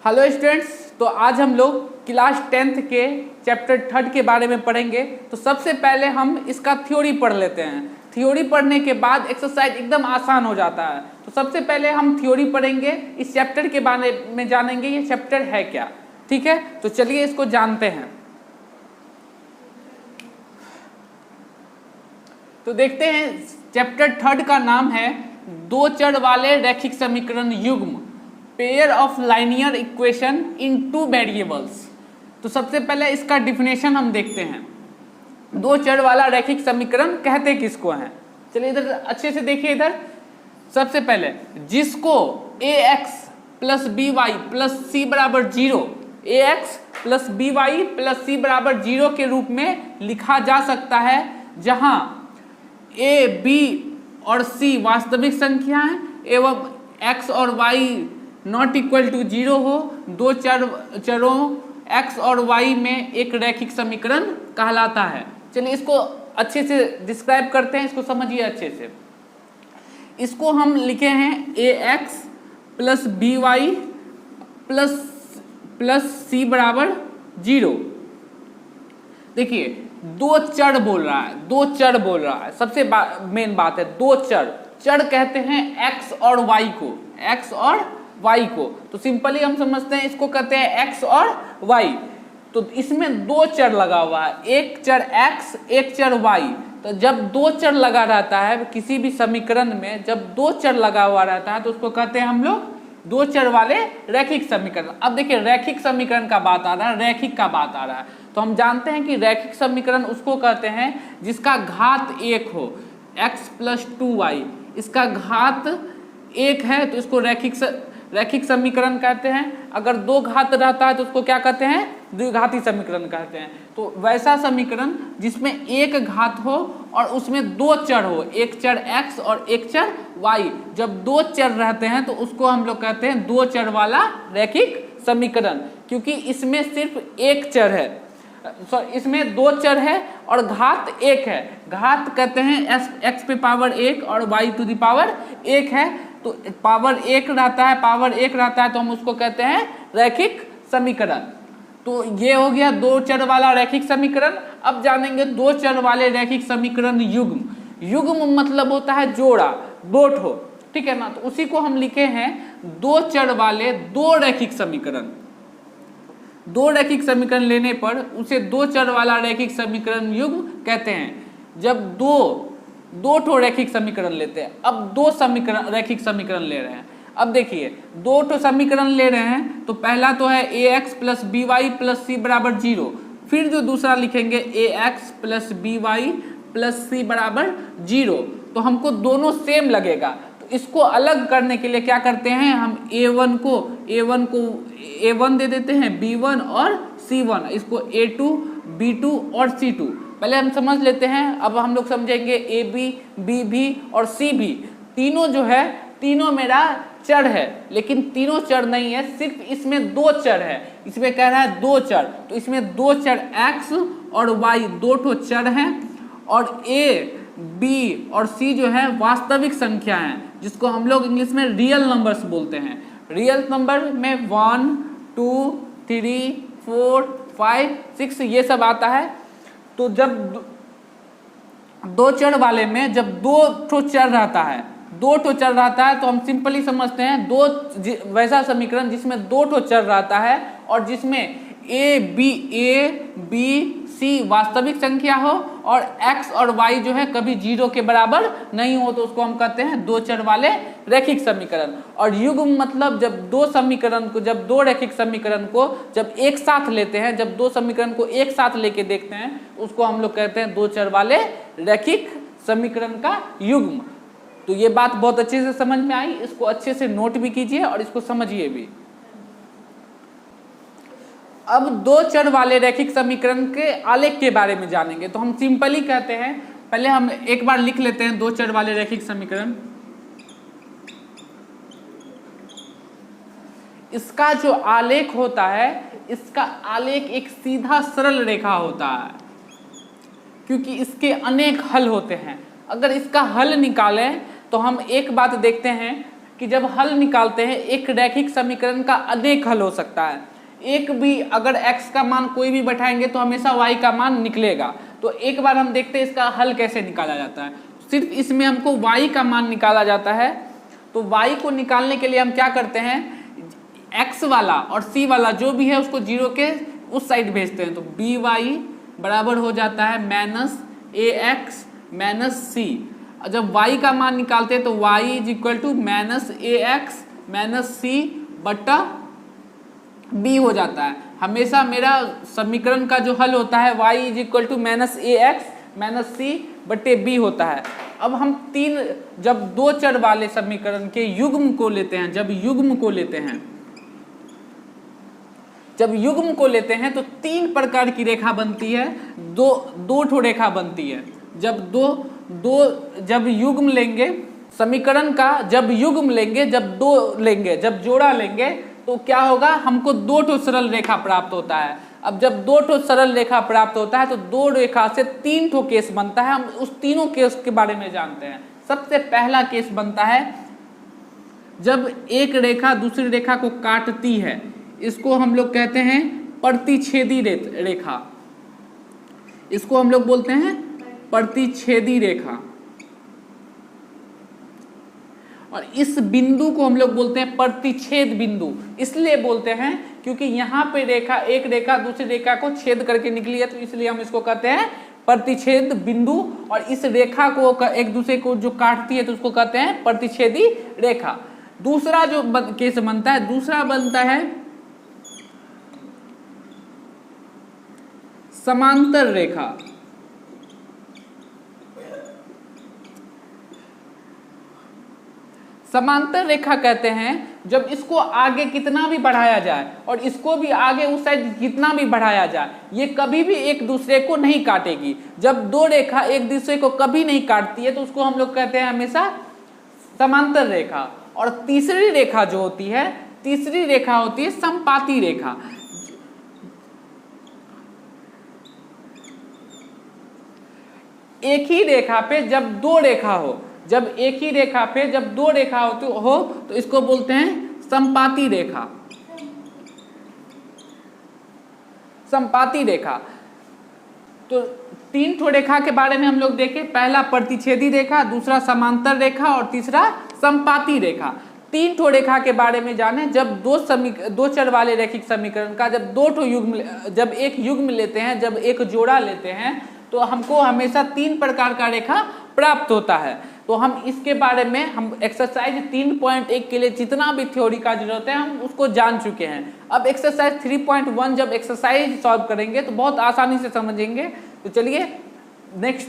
Hello students, तो आज हम लोग क्लास 10th के चैप्टर 3 के बारे में पढ़ेंगे। तो सबसे पहले हम इसका थ्योरी पढ़ लेते हैं। थ्योरी पढ़ने के बाद एक्सरसाइज एकदम आसान हो जाता है। तो सबसे पहले हम थ्योरी पढ़ेंगे, इस चैप्टर के बारे में जानेंगे ये चैप्टर है क्या। ठीक है, तो चलिए इसको जानते हैं। तो देखते हैं, चैप्टर 3 का नाम है दो चर वाले रैखिक समीकरण युग्म, pair of linear equation in two variables. तो सबसे पहले इसका डिफिनेशन हम देखते हैं। दो चर वाला रैखिक समीकरण कहते किसको हैं? चलिए इधर अच्छे से देखिए। इधर सबसे पहले जिसको ax plus B Y plus C बराबर 0, ax plus B Y plus C बराबर 0 के रूप में लिखा जा सकता है, जहां a, b और c वास्तविक संख्या हैं एवं x और y नॉट इक्वल टू 0 हो। दो चरों x और y में एक रैखिक समीकरण कहलाता है। चलिए इसको अच्छे से डिस्क्राइब करते हैं, इसको समझिए अच्छे से। इसको हम लिखे हैं ax plus B Y plus C बराबर 0। देखिए दो चर बोल रहा है, दो चर बोल रहा है। सबसे मेन बात है दो चर कहते हैं x और y को, x और y को। तो सिंपली हम समझते हैं इसको कहते हैं x और y। तो इसमें दो चर लगा हुआ है, एक चर x एक चर y। तो जब दो चर लगा रहता है किसी भी समीकरण में, जब दो चर लगा हुआ रहता है तो उसको कहते हैं हम लोग दो चर वाले रैखिक समीकरण। अब देखिए रैखिक समीकरण का बात आ रहा है, रैखिक का बात आ रहा है। तो हम जानते हैं कि रैखिक समीकरण उसको कहते हैं जिसका घात एक हो, x प्लस 2y। इसका घात एक है तो इसको रैखिक समीकरण कहते हैं। अगर दो घात रहता है तो उसको क्या कहते हैं? द्विघाती समीकरण कहते हैं। तो वैसा समीकरण जिसमें एक घात हो और उसमें दो चर हो, एक चर x और एक चर y। जब दो चर रहते हैं तो उसको हम लोग कहते हैं दो चर वाला रैखिक समीकरण, क्योंकि इसमें सिर्फ एक चर है, इसमें दो चर है और घात एक है। घात कहते हैं x पे पावर 1 और y टू द पावर 1 है। तो पावर एक रहता है, तो हम उसको कहते हैं रैखिक समीकरण। तो ये हो गया दो चर वाला रैखिक समीकरण। अब जानेंगे दो चर वाले रैखिक समीकरण युग्म। युग्म मतलब होता है जोड़ा, दो ठो, ठीक है ना। तो उसी को हम लिखे हैं दो चर वाले दो रैखिक समीकरण। दो रैखिक समीकरण लेने पर उसे दो चर वाला रैखिक समीकरण युग्म कहते हैं। जब दो ठो रैखिक समीकरण लेते हैं, अब दो रैखिक समीकरण ले रहे हैं। अब देखिए दो ठो समीकरण ले रहे हैं, तो पहला तो है ax plus B Y plus C बराबर 0। फिर जो दूसरा लिखेंगे ax plus B Y plus C बराबर 0। तो हमको दोनों सेम लगेगा। तो इसको अलग करने के लिए क्या करते हैं, हम a1 को a1 दे देते हैं, b1 और c1, इसको a2 b2 और c2। पहले हम समझ लेते हैं, अब हम लोग समझेंगे ए बी, बी भी और सी भी। तीनों जो है, तीनों मेरा चर है, लेकिन तीनों चर नहीं है, सिर्फ इसमें दो चर है। इसमें कह रहा है दो चर, तो इसमें दो चर x और y दो ठो चर हैं, और a, b और c जो है वास्तविक संख्या हैं, जिसको हम लोग इंग्लिश में रियल नंबर्स बोलते हैं। रियल नंबर में 1, 2, 3, 4, 5, 6 ये सब आता है। तो जब दो चर वाले में जब दो ठो चर रहता है, तो हम सिंपली समझते हैं वैसा समीकरण जिसमें दो ठो चर रहता है और जिसमें ए बी सी वास्तविक संख्या हो और x और y जो है कभी 0 के बराबर नहीं हो, तो उसको हम कहते हैं दो चर वाले रैखिक समीकरण। और युग्म मतलब जब दो रैखिक समीकरण को जब एक साथ लेते हैं, जब दो समीकरण को एक साथ लेके देखते हैं, उसको हम लोग कहते हैं दो चर वाले रैखिक समीकरण का युग्म। तो ये बात बहुत अच्छे से समझ में आई, इसको अच्छे से नोट भी कीजिए और इसको समझिए भी। अब दो चर वाले रैखिक समीकरण के आलेख के बारे में जानेंगे। तो हम सिंपली कहते हैं, पहले हम एक बार लिख लेते हैं दो चर वाले रैखिक समीकरण। इसका जो आलेख होता है, इसका आलेख एक सीधा सरल रेखा होता है, क्योंकि इसके अनेक हल होते हैं। अगर इसका हल निकालें तो हम एक बात देखते हैं, कि जब हल निकालते हैं एक रैखिक समीकरण का अनेक हल हो सकता है। एक भी अगर x का मान कोई भी बैठाएंगे तो हमेशा y का मान निकलेगा। तो एक बार हम देखते हैं इसका हल कैसे निकाला जाता है। सिर्फ इसमें हमको y का मान निकाला जाता है। तो y को निकालने के लिए हम क्या करते हैं, x वाला और c वाला जो भी है उसको 0 के उस साइड भेजते हैं। तो by बराबर हो जाता है -ax - c। जब y का मान निकालते हैं तो y is equal to -ax - c बट्टा b हो जाता है। हमेशा मेरा समीकरण का जो हल होता है y is equal to -ax - c बट्टे b होता है। अब हम जब दो चर वाले समीकरण के युग्म को लेते हैं, जब युग्म को लेते हैं तो तीन प्रकार की रेखा बनती है, दो ठो रेखा बनती है। जब युग्म लेंगे समीकरण का, जब युग्म लेंगे, जब जोड़ा लेंगे तो क्या होगा, हमको दो ठो सरल रेखा प्राप्त होता है। अब जब दो ठो सरल रेखा प्राप्त होता है तो दो रेखा से तीन ठो केस बनता है। हम उस तीनों केस के बारे में जानते हैं। सबसे पहला केस बनता है जब एक रेखा दूसरी रेखा को काटती है, इसको हम लोग कहते हैं प्रतिच्छेदी रेखा। इसको हम लोग बोलते हैं प्रतिच्छेदी रेखा। और इस बिंदु को हम लोग बोलते हैं प्रतिच्छेद बिंदु। इसलिए बोलते हैं क्योंकि यहाँ पे एक रेखा दूसरी रेखा को छेद करके निकली है, तो इसलिए हम इसको कहते हैं प्रतिच्छेद बिंदु। और इस रेखा को एक दूसरे को जो काटती है तो उसको कहते हैं प्रतिच्छेदी रेखा। दूसरा जो केस बनता है, दूसरा बनता है समांतर रेखा। समांतर रेखा कहते हैं जब इसको आगे कितना भी बढ़ाया जाए और इसको भी आगे उस साइड कितना भी बढ़ाया जाए, ये कभी भी एक दूसरे को नहीं काटेगी। जब दो रेखा एक दूसरे को कभी नहीं काटती है तो उसको हम लोग कहते हैं हमेशा समांतर रेखा। और तीसरी रेखा जो होती है, तीसरी रेखा होती है संपाती रेखा। एक ही रेखा पे जब दो रेखा हो, जब एक ही रेखा पे जब दो रेखा हो तो इसको बोलते हैं संपाती रेखा। संपाती रेखा। तो तीन ठो रेखा के बारे में हम लोग देखें, पहला प्रतिच्छेदी रेखा, दूसरा समांतर रेखा और तीसरा संपाती रेखा। तीन ठो रेखा के बारे में जाने, जब दो चर वाले रैखिक समीकरण का जब दो ठो युग्म, जब एक युग्म लेते हैं, जब एक जोड़ा लेते हैं तो हमको हमेशा तीन प्रकार का रेखा प्राप्त होता है। तो हम इसके बारे में हम एक्सरसाइज 3.1 के लिए जितना भी थ्योरी का जरूरत है हम उसको जान चुके हैं। अब एक्सरसाइज 3.1 जब एक्सरसाइज सॉल्व करेंगे तो बहुत आसानी से समझेंगे। तो चलिए नेक्स्ट